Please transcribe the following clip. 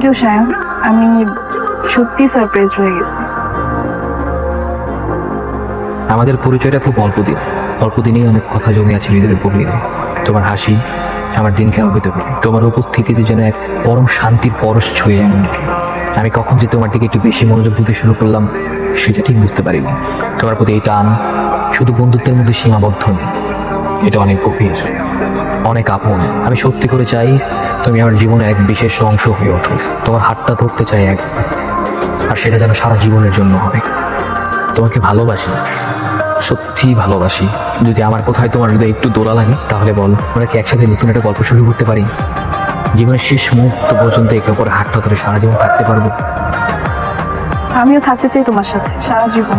You Sayan, আমি সত্যি surprise হয়ে গেছি। আমাদের পরিচয়টা খুব অল্প দিনেই অনেক কথা জমে আছে হৃদয়ের গভীরে। তোমার হাসি আমার দিনকে আলোকিত করে, তোমার উপস্থিতিতে যেন এক পরম শান্তির পরশ ছুঁয়ে যায় মনকে। আমি কখন যে তোমার দিকে একটু বেশি মনোযোগ দিতে শুরু করলাম সেটা ঠিক বুঝতে পারিনি। তোমার প্রতি এই টান শুধু বন্ধুত্বের মধ্যে সীমাবদ্ধ নেই, এটা অনেক গভীর, অনেক আপন। আমি সত্যি করে চাই তুমি আমার জীবনের এক বিশেষ অংশ হয়ে ওঠো। তোমার হাতটা ধরতে চাই একবার, আর সেটা যেন সারা জীবনের জন্য হবে। তোমাকে ভালোবাসি, সত্যি ভালোবাসি। যদি আমার কোথায় তোমার হৃদয় একটু দোলা লাগে তাহলে বল, আমরা কি একসাথে নতুন একটা গল্প শুরু করতে পারি? জীবনের শেষ মুহূর্ত পর্যন্ত একে অপরের হাতটা ধরে সারা জীবন থাকতে পারবো। আমিও থাকতে চাই তোমার সাথে সারা জীবন।